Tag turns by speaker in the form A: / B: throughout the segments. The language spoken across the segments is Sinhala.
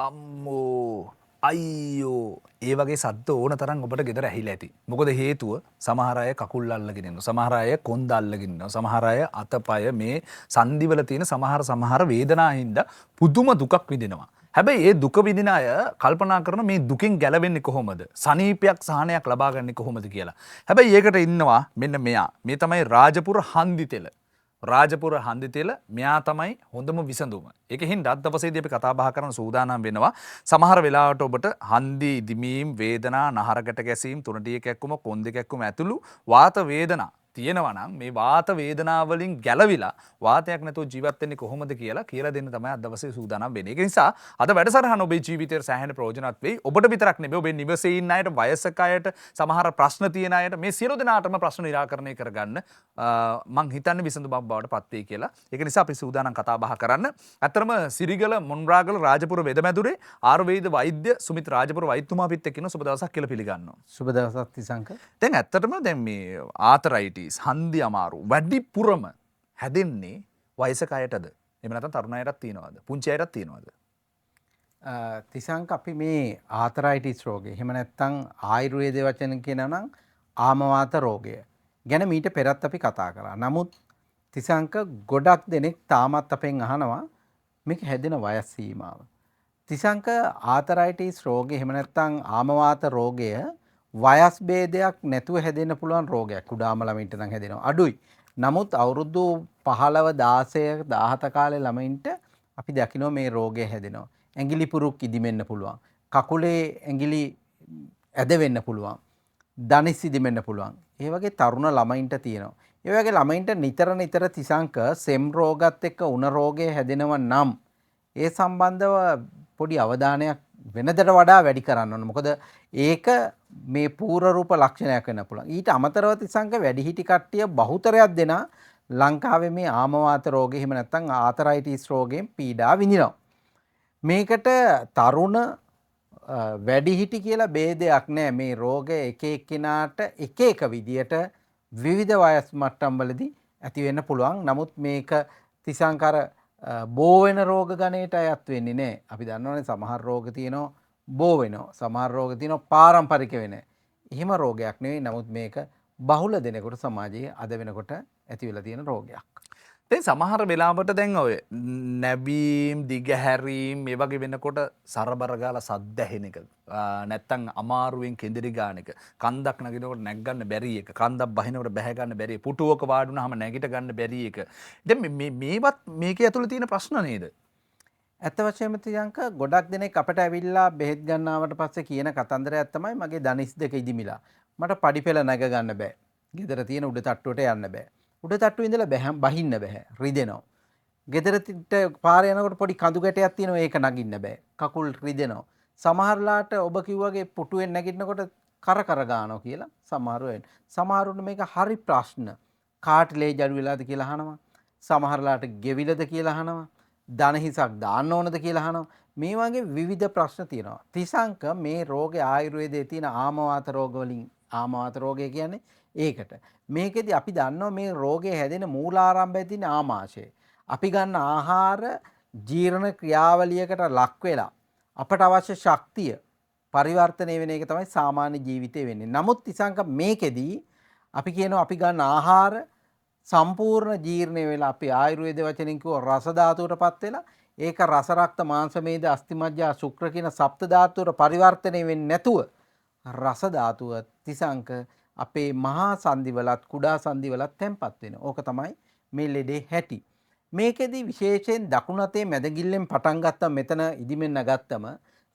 A: අම්මෝ අයියෝ ඒ වගේ සද්ද ඕන තරම් ඔබට ගෙදර ඇහිලා ඇති. මොකද හේතුව සමහර අය කකුල් අල්ලගෙන ඉන්නවා. සමහර අය කොන්ද අල්ලගෙන ඉන්නවා. සමහර අය අතපය මේ සංදිවල තියෙන සමහර වේදනා හින්දා පුදුම දුකක් විඳිනවා. හැබැයි ඒ දුක විඳින අය කල්පනා කරන මේ දුකින් ගැලවෙන්නේ කොහොමද? සනීපයක් සහනයක් ලබා ගන්නේ කොහොමද කියලා. හැබැයි ඒකට ඉන්නවා මෙන්න මෙයා. මේ තමයි රාජපුර හන්දි තෙල. රාජපුර හන්දි තෙල මෙයා තමයි හොඳම විසඳුම. ඒකෙන් අද දවසේදී අපි කතා බහ කරන සූදානම් වෙනවා. සමහර වෙලාවට ඔබට හන්දි ඉදිමීම් වේදනා නහරකට ගැසීම් තුනටිය කැක්කුම කොන්ද කැක්කුම ඇතුළු වාත වේදනා තියෙනවා නම් මේ වාත වේදනා වලින් ගැලවිලා වාතයක් නැතුව ජීවත් වෙන්නේ කොහොමද කියලා දෙන්න තමයි අද දවසේ සූදානම් වෙන්නේ. ඒක නිසා අද වැඩසටහන ඔබේ ජීවිතයට සෑහෙන ප්‍රයෝජනවත් වෙයි. ඔබට විතරක් නෙමෙයි ඔබේ නිවසේ ඉන්න අයට, වයසක අයට, සමහර ප්‍රශ්න තියෙන අයට මේ සියලු දෙනාටම ප්‍රශ්න निराකරණය කරගන්න මං හිතන්නේ විසඳුමක් බවට පත් වෙයි කියලා. ඒක නිසා අපි සූදානම් කතා බහ කරන්න. අතරම සිරිගල මොන්රාගල රාජපුර වෙදමැදුරේ ආයුර්වේද වෛද්‍ය සුමිත් රාජපුර වෛද්‍යතුමා අපිත් එක්ක ඉන්න සුබ දවසක් කියලා පිළිගන්නවා.
B: සුබ දවසක් තිසංක.
A: දැන් ඇත්තටම දැන් මේ ආතරයිටිස් හන්දි අමාරු වැඩිපුරම හැදෙන්නේ වයසක අයටද? එහෙම නැත්නම් තරුණ අයටත් තියෙනවද? පුංචි අයටත් තියෙනවද?
B: තිසංක අපි මේ ආතරයිටිස් රෝගය එහෙම නැත්නම් ආයුර්වේද වචන කියනවා නම් ආමවාත රෝගය ගැන මීට පෙරත් අපි කතා කරා. නමුත් තිසංක ගොඩක් දෙනෙක් තාමත් අපෙන් අහනවා මේක හැදෙන වයස් සීමාව. තිසංක ආතරයිටිස් රෝගය එහෙම නැත්නම් ආමවාත රෝගය වයස් ભેදයක් නැතුව හැදෙන්න පුළුවන් රෝගයක්. කුඩාම ළමයින්ට නම් හැදෙනවා අඩුයි. නමුත් අවුරුදු 15 16 17 කාලේ ළමයින්ට අපි දකිනවා මේ රෝගය හැදෙනවා. ඇඟිලි පුරුක් ඉදිමෙන්න පුළුවන්. කකුලේ ඇඟිලි ඇද වෙන්න පුළුවන්. දනිස් ඉදිමෙන්න පුළුවන්. ඒ වගේ තරුණ ළමයින්ට තියෙනවා. ඒ වගේ ළමයින්ට නිතර තිසංක සෙම් රෝගත් එක්ක උණ රෝගය හැදෙනව නම් ඒ සම්බන්ධව පොඩි අවධානයක් වෙනදට වඩා වැඩි කරන්න ඕන. මොකද ඒක මේ පූර්ව රූප ලක්ෂණයක් වෙන්න පුළුවන්. ඊට අමතරව තිසංක වැඩිහිටි කට්ටිය බහුතරයක් දෙනා ලංකාවේ මේ ආමවාත රෝගය එහෙම නැත්නම් ආතරයිටිස් රෝගයෙන් පීඩා විඳිනවා. මේකට තරුණ වැඩිහිටි කියලා ભેදයක් නැහැ. මේ රෝගය එක එක්කිනාට එක එක විදියට විවිධ වයස් මට්ටම් වලදී ඇති වෙන්න පුළුවන්. නමුත් මේක තිසංකර බෝ වෙන රෝග ගණයට අයත් වෙන්නේ නැහැ. අපි දන්නවනේ සමහර රෝග තියෙනවා බෝ වෙනවා. සමහර රෝග තියෙනවා පාරම්පරික වෙන. එහෙම රෝගයක් නෙවෙයි. නමුත් මේක බහුල දෙනෙකුට සමාජයේ අද වෙනකොට ඇති වෙලා තියෙන රෝගයක්.
A: දැන් සමහර වෙලාවට දැන් ඔය නැවීම් දිගහැරීම් මේ වගේ වෙනකොට සරබර ගාලා සද්ද ඇහෙන එක නැත්තම් අමාරුවෙන් කෙඳිරි ගන්න එක කන්දක් නගිනකොට නැග් ගන්න බැරි එක කන්දක් බහිනකොට බැහැ ගන්න බැරි පුටුවක වාඩි වුණාම නැගිට ගන්න බැරි එක දැන් මේවත් මේකේ ඇතුළේ තියෙන ප්‍රශ්න නේද?
B: ඇත්ත වශයෙන්ම තියංක ගොඩක් දෙනෙක් අපට ඇවිල්ලා බෙහෙත් ගන්නවට පස්සේ කියන කතන්දරයක් තමයි මගේ දනිස් දෙක ඉදිමිලා මට පඩිපෙළ නැග ගන්න බෑ. ගෙදර තියෙන උඩ තට්ටුවට යන්න බෑ. උඩ තට්ටුවේ ඉඳලා බහින්න බෑ. රිදෙනවා. ගෙදරට පාරේ යනකොට පොඩි කඳු ගැටයක් තියෙනවා ඒක නගින්න බෑ. කකුල් රිදෙනවා. සමහරලාට ඔබ කිව්වාගේ පුටුවෙන් නැගිටිනකොට කර ගන්නවා කියලා සමහරව වෙන. සමහරුන්ට මේක හරි ප්‍රශ්න. කාට්ලේජ් අඩු වෙලාද කියලා අහනවා. සමහරලාට ගෙවිලද කියලා අහනවා. දන හිසක් දාන්න ඕනද කියලා අහනවා. මේ වගේ විවිධ ප්‍රශ්න තියෙනවා. තිසංක මේ රෝගේ ආයුර්වේදයේ තියෙන ආමවාත රෝග වලින් ආමවාත රෝගය කියන්නේ ඒකට. මේකෙදි අපි දන්නවා මේ රෝගේ හැදෙන මූලාරම්භය තියෙන ආමාශය. අපි ගන්න ආහාර ජීර්ණ ක්‍රියාවලියකට ලක් වෙලා අපට අවශ්‍ය ශක්තිය පරිවර්තනය වෙන එක තමයි සාමාන්‍ය ජීවිතේ වෙන්නේ. නමුත් තිසංක මේකෙදී අපි කියනවා අපි ගන්න ආහාර සම්පූර්ණ ජීර්ණය වෙලා අපි ආයුර්වේද වචනෙන් කිව්ව රස ධාතුවටපත් වෙලා ඒක රස රක්ත මාංශ මේද අස්ථි මජ්ජා ශුක්‍ර කියන සප්ත ධාතුවට පරිවර්තනය වෙන්නේ නැතුව රස ධාතුව තිසංක අපේ මහා සංදිවලත් කුඩා සංදිවලත් තැන්පත් වෙනවා. ඕක තමයි මේ ලෙඩේ හැටි. මේකෙදි විශේෂයෙන් දකුණු අතේ මැදගිල්ලෙන් පටන් ගත්තම මෙතන ඉදිමෙන් නැගත්තම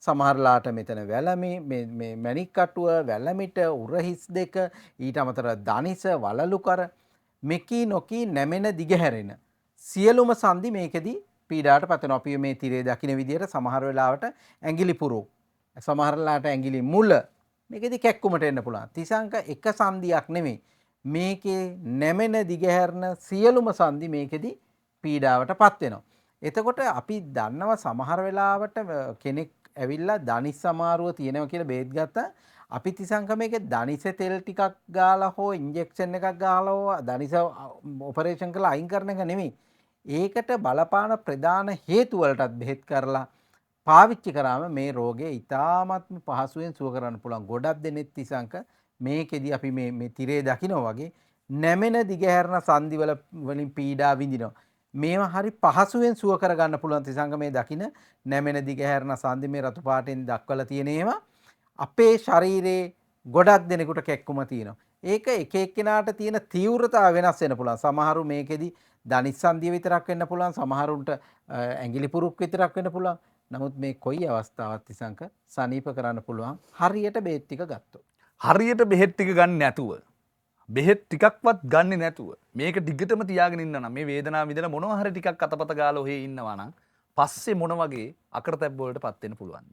B: සමහරලාට මෙතන වැලමි මේ මැණික් කටුව වැලමිට උරහිස් දෙක ඊට අමතරව දනිස වලලු කර මෙකී නොකී නැමෙන දිගහැරෙන සියලුම සංදි මේකෙදි පීඩාවට පතනවා. අපි මේ තිරේ දකින්න විදියට සමහර වෙලාවට ඇඟිලි පුරු සමහරලාට ඇඟිලි මුල මේකෙදි කැක්කුමට එන්න පුළුවන්. තිසංක එක සංදියක් නෙමෙයි. මේකේ නැමෙන දිගහැරන සියලුම සංදි මේකෙදි පීඩාවටපත් වෙනවා. එතකොට අපි දන්නවා සමහර වෙලාවට කෙනෙක් ඇවිල්ලා දනිස් අමාරුව තියෙනවා කියලා බේත් ගත්තා. අපි තිසංක මේකේ දනිස තෙල් ටිකක් ගාලා හෝ ඉන්ජෙක්ෂන් එකක් ගාලා හෝ දනිස ඔපරේෂන් කරලා අයින් කරන එක නෙමෙයි. ඒකට බලපාන ප්‍රධාන හේතු වලටත් බෙහෙත් කරලා පාවිච්චි කරාම මේ රෝගය ඉතාමත්ම පහසුවෙන් සුව කරන්න පුළුවන්. ගොඩක් දෙනෙක් තිසංක මේකෙදි අපි මේ තිරේ දකිනවා වගේ නැමෙන දිගහැරන සංදිවල වලින් පීඩා විඳිනවා. මේවා හරි පහසුවෙන් සුව කරගන්න පුළුවන් තිසංක මේ දකින නැමෙන දිගහැරන සංදි මේ රතු පාටෙන් දක්වලා තියෙන ඒවා අපේ ශරීරයේ ගොඩක් දෙනෙකුට කැක්කුම තියෙනවා. ඒක එක එක්කෙනාට තියෙන තීව්‍රතාව වෙනස් වෙන්න පුළුවන්. සමහරු මේකෙදි දනිස් සංදිය විතරක් වෙන්න පුළුවන්. සමහරුන්ට ඇඟිලි පුරුක් විතරක් වෙන්න පුළුවන්. නමුත් මේ කොයි අවස්ථාවක් තිසංක සනීප කරන්න පුළුවන් හරියට බේත් ටික ගත්තොත්.
A: හරියට බෙහෙත් ටික ගන්න නැතුව බෙහෙත් ටිකක්වත් ගන්නේ නැතුව මේක දිගටම තියාගෙන ඉන්න නම් මේ වේදනාව විඳලා මොනවා හරි ටිකක් අතපත ගාලා ඔහේ ඉන්නවා නම් පස්සේ මොන වගේ අකරතැබ්බ වලටපත් වෙන්න පුළුවන්ද?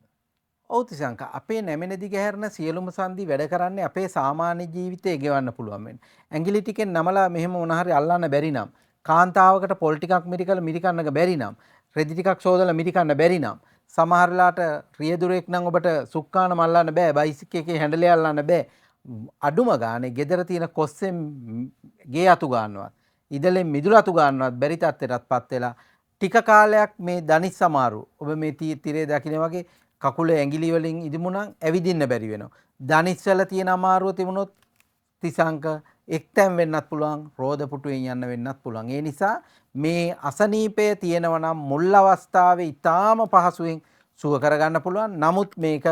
B: ඔව් තිසංක අපේ නැමෙන දිගහැරන සියලුම සංදි වැඩ කරන්නේ අපේ සාමාන්‍ය ජීවිතේ ගෙවන්න පුළුවන් වෙන්නේ. ඇඟිලි ටිකෙන් නමලා මෙහෙම මොන හරි අල්ලන්න බැරි නම් කාන්තාවකට පොල් ටිකක් මිරිකන්නක බැරි නම් රෙදි ටිකක් සෝදලා මිරිකන්න බැරි නම් සමහරලාට රියදුරෙක් නම් ඔබට සුක්කාන මල්ලන්න බෑ බයිසික් එකේ හැන්ඩලේ අල්ලන්න බෑ අඩුම ගානේ ගෙදර තියෙන කොස්සෙන් ගේ අතු ගන්නවත් ඉදලෙන් මිදුල අතු ගන්නවත් බැරි තත්ත්වයටපත් වෙලා ටික කාලයක් මේ දනිස් සමාරු ඔබ මේ තිරේ දකින්න වගේ කකුලේ ඇඟිලි වලින් ඉදිමුණන් ඇවිදින්න බැරි වෙනවා දනිස් වල තියෙන අමාරුව තිබුණොත් තිසංක එක්තැන් වෙන්නත් පුළුවන් රෝද පුටුවෙන් යන්න වෙන්නත් පුළුවන්. ඒ නිසා මේ අසනීපය තියෙනවා නම් මුල් අවස්ථාවේ ඊටාම පහසුවෙන් සුව කරගන්න පුළුවන්. නමුත් මේක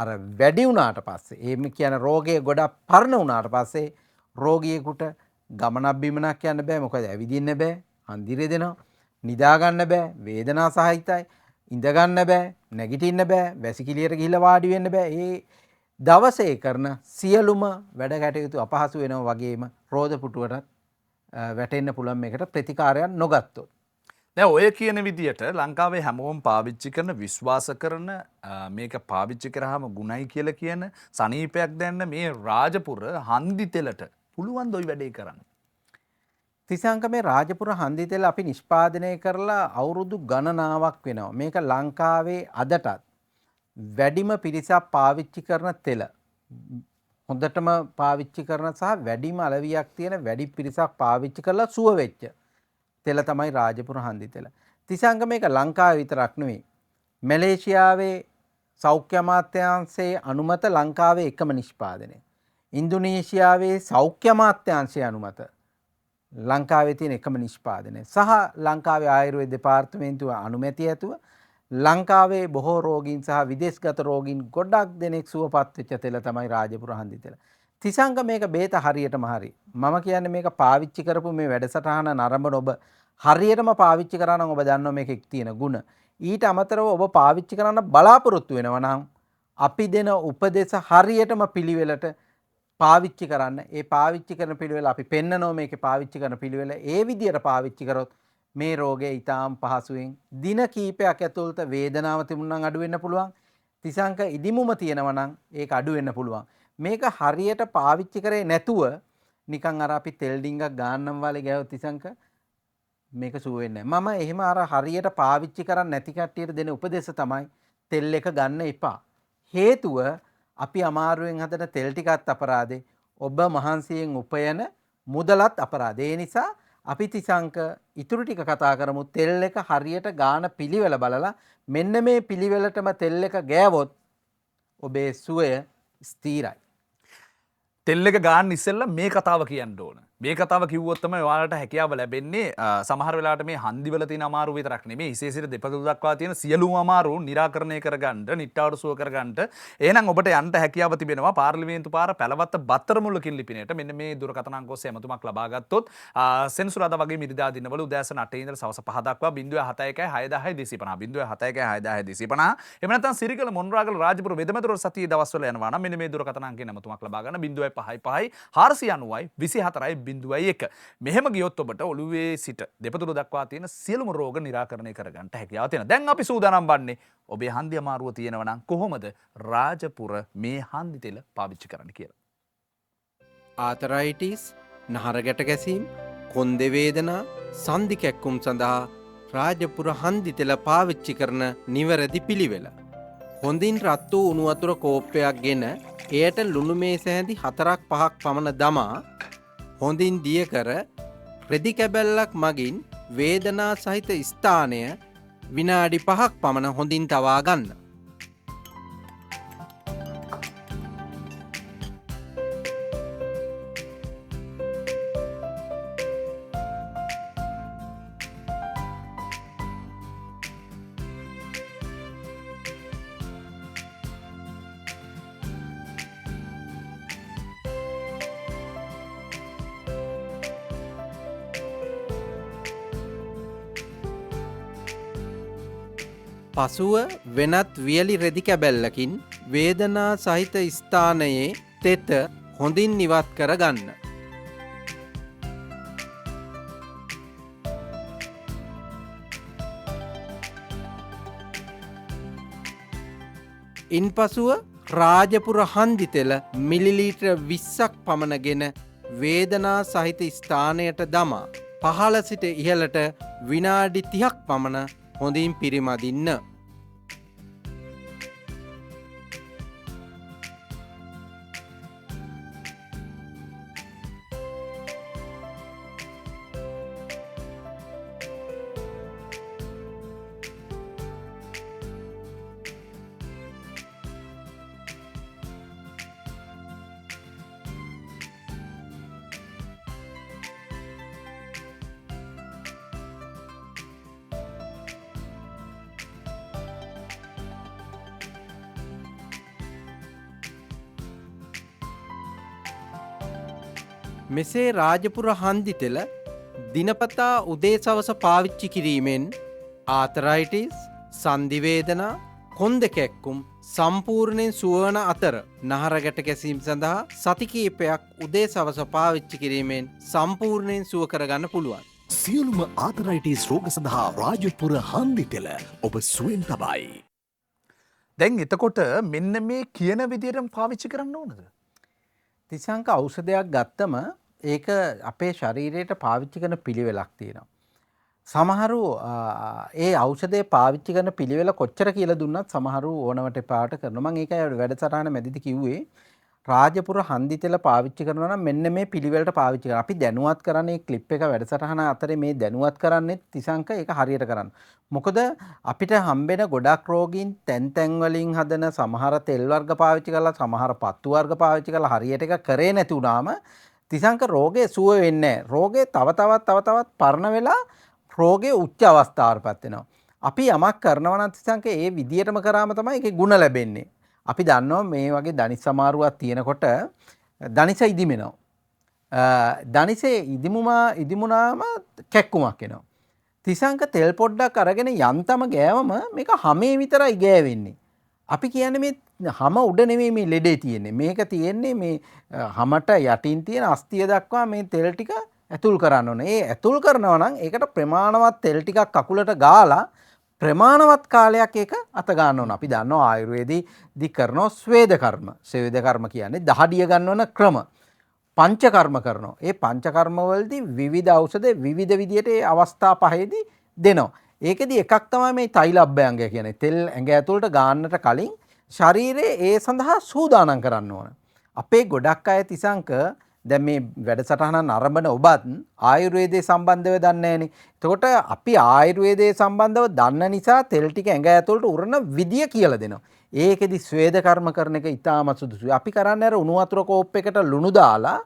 B: අර වැඩි වුණාට පස්සේ එහෙම කියන රෝගය ගොඩක් පරණ වුණාට පස්සේ රෝගියෙකුට ගමනක් බිමනක් යන්න බෑ. මොකද ඇවිදින්න බෑ, හන්දිරේ දෙනවා, නිදා ගන්න බෑ, වේදනා සහිතයි, ඉඳ ගන්න බෑ, නැගිටින්න බෑ, වැසිකිළියට ගිහිල්ලා වාඩි වෙන්න බෑ. ඒ දවසේ කරන සියලුම වැඩ කටයුතු අපහසු වෙනවා වගේම රෝද පුටුවටත් වැටෙන්න පුළුවන් මේකට ප්‍රතිකාරයක් නොගත්තොත්.
A: දැන් ඔය කියන විදියට ලංකාවේ හැමෝම පාවිච්චි කරන විශ්වාස කරන මේක පාවිච්චි කරාම ගුණයි කියලා කියන සනීපයක් දැන්න මේ රාජපුර හන්දි තෙලට පුළුවන් ද ඔය වැඩේ කරන්න?
B: තිසංක මේ රාජපුර හන්දි තෙල අපි නිෂ්පාදනය කරලා අවුරුදු ගණනාවක් වෙනවා. මේක ලංකාවේ අදටත් වැඩිම පිරිසක් පාවිච්චි කරන තෙල. හොඳටම පාවිච්චි කරන සහ වැඩිම අලවියක් තියෙන වැඩි පිරිසක් පාවිච්චි කරලා සුව වෙච්ච තෙල තමයි රාජපුර හන්දි තෙල. තිසංග මේක ලංකාවේ විතරක් නෙවෙයි. මැලේසියාවේ සෞඛ්‍ය අමාත්‍යාංශයේ අනුමත ලංකාවේ එකම නිෂ්පාදනය. ඉන්දුනීසියාවේ සෞඛ්‍ය අමාත්‍යාංශයේ අනුමත ලංකාවේ තියෙන එකම නිෂ්පාදනය. සහ ලංකාවේ ආයුර්වේද දෙපාර්තමේන්තුව අනුමැතිය ඇතුව ලංකාවේ බොහෝ රෝගීන් සහ විදේශගත රෝගීන් ගොඩක් දෙනෙක් සුවපත් වෙච්ච තෙල තමයි රාජපුර හන්දි තෙල. තිසංග මේක බේත හරියටම හරි. මම කියන්නේ මේක පාවිච්චි කරපු මේ වැඩසටහන නරඹන ඔබ හරියටම පාවිච්චි කරා නම් ඔබ දන්නවා මේකේ තියෙන ಗುಣ. ඊට අමතරව ඔබ පාවිච්චි කරන්න බලාපොරොත්තු වෙනවා නම් අපි දෙන උපදේශ හරියටම පිළිවෙලට පාවිච්චි කරන්න. ඒ පාවිච්චි කරන පිළිවෙල අපි පෙන්නනවා මේකේ පාවිච්චි කරන පිළිවෙල. ඒ විදියට පාවිච්චි කරොත් මේ රෝගය ඊටාම් පහසුවෙන් දින කීපයක් ඇතුළත වේදනාව තිබුණා නම් අඩු වෙන්න පුළුවන්. තිසංක ඉදිමුම තියෙනවා නම් ඒක අඩු වෙන්න පුළුවන්. මේක හරියට පාවිච්චි කරේ නැතුව නිකන් අර අපි තෙල් ඩිංගක් ගාන්නම් වගේ ගෑවොත් තිසංක මේක සුව වෙන්නේ නැහැ. මම එහෙම අර හරියට පාවිච්චි කරන්නේ නැති කට්ටියට දෙන උපදේශ තමයි තෙල් එක ගන්න එපා. හේතුව අපි අමාරුවෙන් හදන තෙල් ටිකත් අපරාදේ. ඔබ මහන්සියෙන් උපයන මුදලත් අපරාදේ. ඒ නිසා අපි තිසංක ඉතුරු ටික කතා කරමු. තෙල් එක හරියට ගාන පිළිවෙල බලලා මෙන්න මේ පිළිවෙලටම තෙල් එක ගෑවොත් ඔබේ සුවය ස්ථීරයි.
A: තෙල් එක ගාන්න ඉස්සෙල්ලා මේ කතාව කියන්න ඕන. මේ කතාව කිව්වොත් තමයි ඔයාලට හැකියාව ලැබෙන්නේ සමහර වෙලාවට මේ හන්දිවල තියෙන අමාරු විතරක් නෙමෙයි විශේෂිත දෙපතුල් දක්වා තියෙන සියලුම අමාරු निराකරණය කරගන්න, නිට්ටාවට සුව කරගන්න. එහෙනම් ඔබට යන්න හැකියාව තිබෙනවා පාර්ලිමේන්තු පාර පැලවත්ත බත්තරමුල්ල කිල්ලිපිනේට. මෙන්න මේ දුරකථන අංක ඔස්සේ ඇමතුමක් ලබා ගත්තොත් සෙනසුරාදා වගේ මිරිදා දිනවල උදෑසන 8 ඉඳලා සවස් 5 දක්වා 071 610 250 071 610 250. එහෙම නැත්නම් සිරිගල මොණරාගල රාජපුර වෙදමැදුර සතියේ දවස්වල යනවා නම් මෙන්න මේ දුරකථන අංකයෙන් ඇමතුමක් ලබා ගන්න 055 490 24 1. මෙහෙම ගියොත් ඔබට ඔළුවේ සිට දෙපතුල දක්වා තියෙන සියලුම රෝග නිරාකරණය කරගන්න හැකියාව තියෙනවා. දැන් අපි සූදානම් වන්නේ ඔබේ හන්දි අමාරුව තියෙනවා නම් කොහොමද රාජපුර මේ හන්දි තෙල පාවිච්චි කරන්න කියලා.
B: ආතරයිටිස්, නහර ගැට ගැසීම්, කොන්දේ වේදනා, සන්ධි කැක්කුම් සඳහා රාජපුර හන්දි තෙල පාවිච්චි කරන නිවැරදි පිළිවෙල. හොඳින් රත් වූ උණු වතුර කෝප්පයක් ගෙන එයට ලුණු මේස හැඳි 4-5ක් පමණ දමා හොඳින් දිය කර රෙදි කැබැල්ලක් මගින් වේදනා සහිත ස්ථානය විනාඩි 5ක් පමණ හොඳින් තවා ගන්න. පසුව වෙනත් වියලි රෙදි කැබැල්ලකින් වේදනා සහිත ස්ථානයේ තෙත හොඳින් ඉවත් කර ගන්න. ඉන්පසුව රාජපුර හන්දි තෙල මිලිලීටර් 20ක් පමණගෙන වේදනා සහිත ස්ථානයට දමා පහළ සිට ඉහළට විනාඩි 30ක් පමණ හොඳින් පිරිමදින්න. මෙසේ රාජපුර හන්දි තෙල දිනපතා උදේ සවස පාවිච්චි කිරීමෙන් ආතරයිටිස්, සන්ධිවේදනා, කොන්ද කැක්කුම් සම්පූර්ණයෙන් සුවවන අතර නහර ගැට ගැසීම් සඳහා සති කිහිපයක් උදේ සවස පාවිච්චි කිරීමෙන් සම්පූර්ණයෙන් සුව කරගන්න පුළුවන්.
C: සියලුම ආතරයිටිස් රෝග සඳහා රාජපුර හන්දි තෙල ඔබ සුවෙන් තබයි.
A: දැන් එතකොට මෙන්න මේ කියන විදිහටම පාවිච්චි කරන්න ඕනද?
B: තිසංක ඖෂධයක් ගත්තම ඒක අපේ ශරීරයට පාවිච්චි කරන පිළිවෙලක් තියෙනවා. සමහරු ඒ ඖෂධය පාවිච්චි කරන පිළිවෙල කොච්චර කියලා දුන්නත් සමහරු ඕනවට එපාට කරනවා. මම ඒකයි වැඩසටහන මැදිදි කිව්වේ රාජපුර හන්දි තෙල පාවිච්චි කරනවා නම් මෙන්න මේ පිළිවෙලට පාවිච්චි කරන්න. අපි දැනුවත් කරන්නේ ක්ලිප් එක වැඩසටහන අතරේ මේ දැනුවත් කරන්නේ තිසංක ඒක හරියට කරන්න. මොකද අපිට හම්බෙන ගොඩක් රෝගීන් තැන් වලින් හදන සමහර තෙල් වර්ග පාවිච්චි කරලා සමහර පත්තු වර්ග පාවිච්චි කරලා හරියට එක කරේ නැති වුනාම තිසංක රෝගේ සුව වෙන්නේ නැහැ. රෝගේ තව තවත් පරණ වෙලා රෝගේ උච්ච අවස්ථාවටපත් වෙනවා. අපි යමක් කරනවා නම් තිසංක ඒ විදියටම කරාම තමයි ඒකේ ಗುಣ ලැබෙන්නේ. අපි දන්නවා මේ වගේ දනිස් සමාරුවක් තියෙනකොට දනිස ඉදිමෙනවා. දනිසේ ඉදිමුණාම කැක්කුමක් එනවා. තිසංක තෙල් පොඩ්ඩක් අරගෙන යන්තම ගෑවම මේක හැමේ විතරයි ගෑවෙන්නේ. අපි කියන්නේ මේ හැම උඩ නෙමෙයි මේ ලෙඩේ තියෙන්නේ. මේක තියෙන්නේ මේ හැමට යටින් තියෙන අස්තිය දක්වා මේ තෙල් ටික ඇතුල් කරන්න ඕනේ. ඒ ඇතුල් කරනවා නම් ඒකට ප්‍රමාණවත් තෙල් ටිකක් කකුලට ගාලා ප්‍රමාණවත් කාලයක් ඒක අත ගන්න ඕන. අපි දන්නවා ආයුර්වේදයේදී කරනවා ස්වේද කර්ම. ස්වේද කර්ම කියන්නේ දහඩිය ගන්නවන ක්‍රම. පංච කර්ම කරනවා. ඒ පංච කර්ම වලදී විවිධ ඖෂධ විවිධ විදියට ඒ අවස්ථා පහේදී දෙනවා. ඒකෙදි එකක් තමයි මේ තෛල අභ්‍යංගය කියන්නේ. තෙල් ඇඟ ඇතුළට ගන්නට කලින් ශරීරයේ ඒ සඳහා සූදානම් කරන්න ඕන. අපේ ගොඩක් අය තිසංක දැන් මේ වැඩසටහන නරඹන ඔබත් ආයුර්වේදයේ සම්බන්ධව දන්නේ නැහනේ. එතකොට අපි ආයුර්වේදයේ සම්බන්ධව දන්න නිසා තෙල් ටික ඇඟ ඇතුළට උරන විදිය කියලා දෙනවා. ඒකෙදි ස්වේද කර්ම කරන එක ඉතාම සුදුසුයි. අපි කරන්නේ අර උණු වතුර කෝප් එකට ලුණු දාලා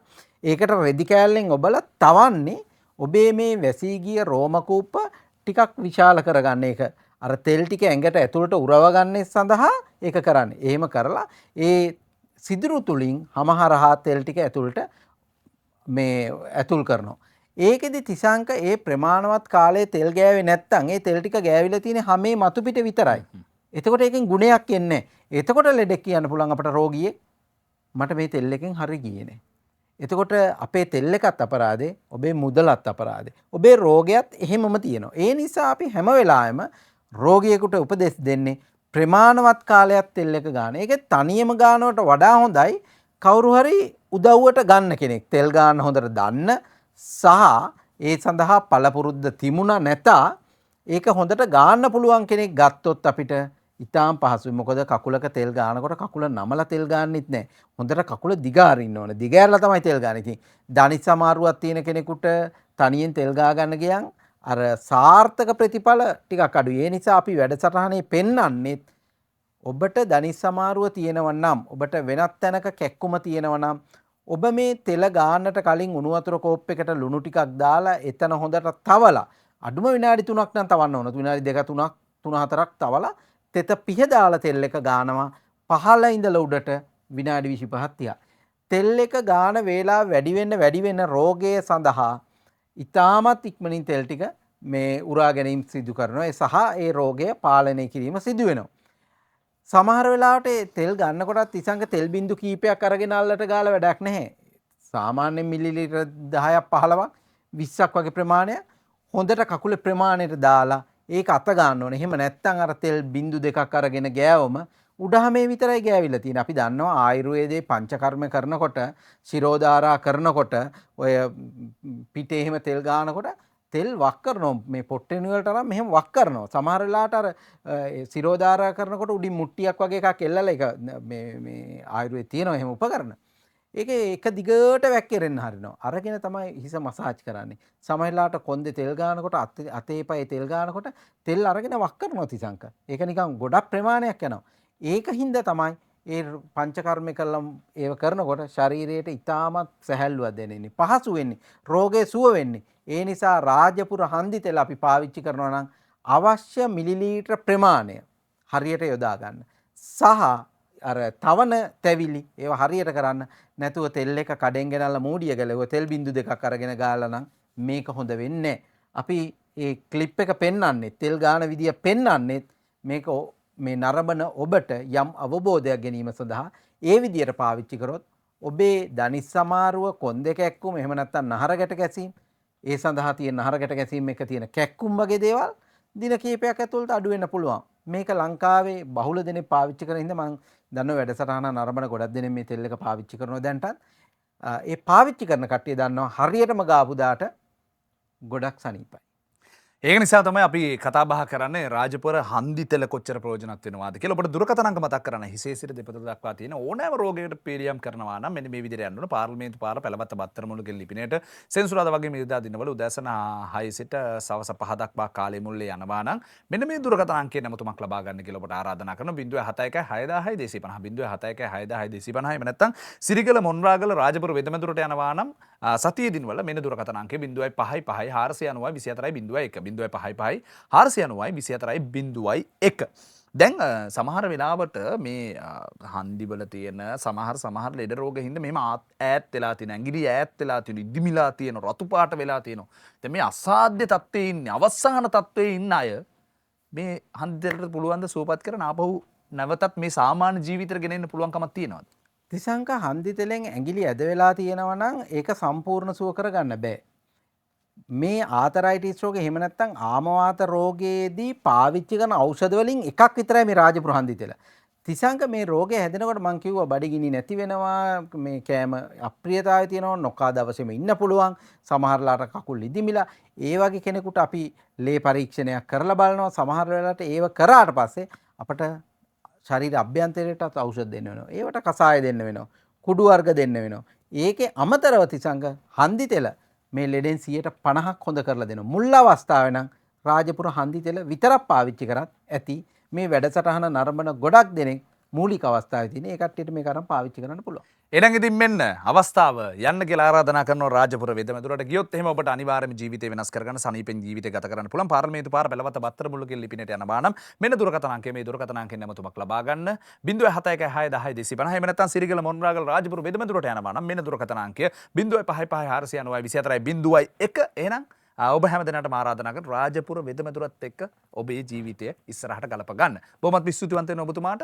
B: ඒකට රෙදි කෑල්ලෙන් ඔබලා තවන්නේ ඔබේ මේ වැසී ගිය රෝම කූප ටිකක් විශාල කරගන්න එක. අර තෙල් ටික ඇඟට ඇතුළට උරව ගන්න සඳහා ඒක කරන්නේ. එහෙම කරලා ඒ සිදුරු තුලින් හමහරහා තෙල් ටික ඇතුළට මේ ඇතුල් කරනවා. ඒකෙදි තිසංක ඒ ප්‍රමාණවත් කාලයේ තෙල් ගෑවේ නැත්නම් ඒ තෙල් ටික ගෑවිලා තියෙන හැමේ මතු පිට විතරයි. එතකොට ඒකෙන් ගුණයක් එන්නේ නැහැ. එතකොට ලෙඩෙක් කියන්න පුළුවන් අපට රෝගියෙක් මට මේ තෙල් එකෙන් හරි ගියේ නැහැ. එතකොට අපේ තෙල් එකත් අපරාධේ, ඔබේ මුදලත් අපරාධේ. ඔබේ රෝගයත් එහෙමම තියෙනවා. ඒ නිසා අපි හැම වෙලාවෙම රෝගියෙකුට උපදෙස් දෙන්නේ ප්‍රමාණවත් කාලයක් තෙල් එක ගන්න. ඒක තනියම ගන්නවට වඩා හොඳයි කවුරු හරි උදව්වට ගන්න කෙනෙක්. තෙල් ගන්න හොඳට දන්න සහ ඒ සඳහා පළපුරුද්ද තිමුණා නැතා ඒක හොඳට ගන්න පුළුවන් කෙනෙක් ගත්තොත් අපිට ඉතාම පහසුයි. මොකද කකුලක තෙල් ගන්නකොට කකුල නමලා තෙල් ගන්නෙත් නැහැ. හොඳට කකුල දිගාරින්න ඕන. දිගෑරලා තමයි තෙල් ගන්න. ඉතින් දනිස් සමාරුවක් තියෙන කෙනෙකුට තනියෙන් තෙල් ගා ගන්න ගියන් අර සාර්ථක ප්‍රතිඵල ටිකක් අඩුයි. ඒ නිසා අපි වැඩසටහනේ පෙන්වන්නේ ඔබට දනිස් සමාරුව තියෙනවා නම් ඔබට වෙනත් තැනක කැක්කුම තියෙනවා නම් ඔබ මේ තෙල ගාන්නට කලින් උණු වතුර කෝප් එකට ලුණු ටිකක් දාලා එතන හොඳට තවලා අඩුම විනාඩි 3ක් නම් තවන්න ඕන. විනාඩි 2 3ක් 3-4ක් තවලා තෙත පිහ දාලා තෙල් එක ගානවා. පහළ ඉඳලා උඩට විනාඩි 25ක් 30ක්. තෙල් එක ගාන වේලාව වැඩි වෙන රෝගය සඳහා ඉතාමත් ඉක්මනින් තෙල් ටික මේ උරා ගැනීම සිදු කරනවා. ඒ සහ ඒ රෝගය පාලනය කිරීම සිදු වෙනවා. සමහර වෙලාවට තෙල් ගන්නකොටත් ඉසංග තෙල් බින්දු කීපයක් අරගෙන අල්ලට ගාලා වැඩක් නැහැ. සාමාන්‍යයෙන් මිලිලීටර් 10ක් 15ක් 20ක් වගේ ප්‍රමාණයක් හොඳට කකුලේ ප්‍රමාණයට දාලා ඒක අත ගන්න ඕනේ. එහෙම නැත්නම් අර තෙල් බින්දු දෙකක් අරගෙන ගෑවම උඩහමේ විතරයි ගෑවිලා තියෙන්නේ. අපි දන්නවා ආයුර්වේදයේ පංචකර්ම කරනකොට, ශිරෝධාරා කරනකොට, ඔය පිටේ එහෙම තෙල් ගානකොට තෙල් වක් කරනවා. මේ පොට්ටෙනි වලට අරන් මෙහෙම වක් කරනවා. සමහර වෙලාවට අර ශිරෝධාරා කරනකොට උඩින් මුට්ටියක් වගේ එකක් එල්ලලා ඒක මේ ආයුර්වේදයේ තියෙනවා එහෙම උපකරණ. ඒක එක දිගට වැක්කිරෙන්න හරිනවා. අරගෙන තමයි හිස මසාජ් කරන්නේ. සමහර වෙලාවට කොන්දේ තෙල් ගානකොට අතේ පයේ තෙල් ගානකොට තෙල් අරගෙන වක් කරනවා තිසංක. ඒක නිකන් ගොඩක් ප්‍රමාණයක් යනවා. ඒකින්ද තමයි ඒ පංචකර්ම කළා ඒව කරනකොට ශරීරයට ඉතාමත් සැහැල්ලුවක් දැනෙන්නේ. පහසු වෙන්නේ. රෝගේ සුව වෙන්නේ. ඒ නිසා රාජපුර හන්දි තෙල අපි පාවිච්චි කරනවා නම් අවශ්‍ය මිලිලීටර ප්‍රමාණය හරියට යොදා ගන්න. සහ අර තවන තැවිලි ඒව හරියට කරන්න නැතුව තෙල් එක කඩෙන් ගෙනල්ලා මූඩිය ගලව තෙල් බින්දු දෙකක් අරගෙන ගාලා නම් මේක හොඳ වෙන්නේ නැහැ. අපි ඒ ක්ලිප් එක පෙන්වන්නේ තෙල් ගාන විදිය පෙන්වන්නේ මේක මේ නරඹන ඔබට යම් අවබෝධයක් ගැනීම සඳහා ඒ විදියට පාවිච්චි කරොත් ඔබේ දනිස් සමාරුව කොන් දෙක එක්කුම එහෙම නැත්නම් නහරගැට ගැසීම් ඒ සඳහා තියෙන නහරගැට ගැසීම් එක තියෙන කැක්කුම් වගේ දේවල් දින කිහිපයක් ඇතුළත අඩු වෙන්න පුළුවන්. මේක ලංකාවේ බහුල දෙනෙක් පාවිච්චි කරන හින්දා මම දන්න වැඩසටහන නරඹන ගොඩක් දෙනෙක් මේ තෙල් එක පාවිච්චි කරනවා දැන්ටත්. ඒ පාවිච්චි කරන කට්ටිය දන්නවා හරියටම ගාපු දාට ගොඩක් සනීපයි.
A: ඒක නිසා තමයි අපි කතා බහ කරන්නේ රාජපුර හන්දි තෙල කොච්චර ප්‍රයෝජනවත් වෙනවාද කියලා. ඔබට දුරකථන අංක මතක් කරන්න. හිසේ සිට දෙපතුල දක්වා තියෙන ඕනෑම රෝගයකට පීඩියම් කරනවා නම් මෙන්න මේ විදිහට යන්න ඕන. පාර්ලිමේන්තු පාර පැලවත්ත බත්තර මුල්ලේ ලිපිනේට සෙන්සුරාදා වගේ මිරිදා දිනවල උදෑසන 6 සිට සවස 5 දක්වා කාලය මුල්ලේ යනවා නම් මෙන්න මේ දුරකථන අංකයේ නමතුමක් ලබා ගන්න කියලා ඔබට ආරාධනා කරනවා. 071 66000 250 071 66000 250 එහෙම නැත්නම් සිරිගල මොන්රාගල රාජපුර වෙදමැදුරට යනවා නම් සතියේ දිනවල මෙන්න දුරකථන අංකය 055 490 24 01 055 490 24 01. දැන් සමහර වෙලාවට මේ හන්දිවල තියෙන සමහර ලෙඩ රෝග හින්දා මෙහෙම ඈත් වෙලා තියෙන ඇඟිලි ඈත් වෙලා තියෙන ඉදිමිලා තියෙන රතු පාට වෙලා තියෙනවා. දැන් මේ අසාධ්‍ය තත්ත්වයේ ඉන්නේ අවසාන තත්ත්වයේ ඉන්න අය මේ හන්දිවලට පුළුවන් ද සුවපත් කරන ආපහු නැවතත් මේ සාමාන්‍ය ජීවිතයට ගෙන එන්න පුළුවන්කමක් තියෙනවද?
B: තිසංක හන්දි තෙලෙන් ඇඟිලි ඇද වෙලා තියෙනවා නම් ඒක සම්පූර්ණ සුව කරගන්න බෑ. මේ ආතරයිටිස් රෝගේ එහෙම නැත්නම් ආමවාත රෝගයේදී පාවිච්චි කරන ඖෂධ වලින් එකක් විතරයි මේ රාජපුර හන්දි තෙල. තිසංක මේ රෝගය හැදෙනකොට මම කිව්වා බඩගිනි නැති වෙනවා, මේ කෑම අප්‍රියතාවය තියෙනවා, නොකා දවසේම ඉන්න පුළුවන්, සමහරලාට කකුල් ඉදිමිලා. ඒ වගේ කෙනෙකුට අපි ලේ පරීක්ෂණයක් කරලා බලනවා. සමහර වෙලාවට ඒව කරාට පස්සේ අපට ශරීර අභ්‍යන්තරයටත් ඖෂධ දෙන්න වෙනවා. ඒවට කසාය දෙන්න වෙනවා. කුඩු වර්ග දෙන්න වෙනවා. ඒකේ අමතරව තිසංග හන්දි තෙල මේ ලෙඩෙන් 50% හොඳ කරලා දෙනවා. මුල් අවස්ථාවේ නම් රාජපුර හන්දි තෙල විතරක් පාවිච්චි කරත් ඇති. මේ වැඩසටහන නරඹන ගොඩක් දෙනෙක් මූලික අවස්ථාවේ තියෙන ඒ කට්ටියට මේක අරන් පාවිච්චි කරන්න පුළුවන්.
A: එහෙනම් ඉතින් මෙන්න අවස්ථාව යන්න කියලා ආරාධනා කරනවා රාජපුර වෙදමැදුරට ගියොත් එහෙම ඔබට අනිවාර්යයෙන්ම ජීවිතේ වෙනස් කරගන්න සනීපෙන් ජීවිතය ගත කරන්න පුළුවන්. පාර්ලිමේන්තු පාර පැලවත්ත බත්තර මුල්ල කියලා ලිපිනේට යනවා නම් මෙන්න දුරකථන අංකය මේ දුරකථන අංකයෙන් නමතුමක් ලබා ගන්න 071 610 250 එහෙම නැත්නම් සිරිගල මොන්රාගල රාජපුර වෙදමැදුරට යනවා නම් මෙන්න දුරකථන අංකය 055 490 24 01. එහෙනම් ඔබ හැම දෙනාටම ආරාධනා කරන රාජපුර වෙදමැදුරත් එක්ක ඔබේ ජීවිතය ඉස්සරහට ගලප ගන්න. බොහොමත් ස්තුතිවන්ත වෙනවා ඔබතුමාට.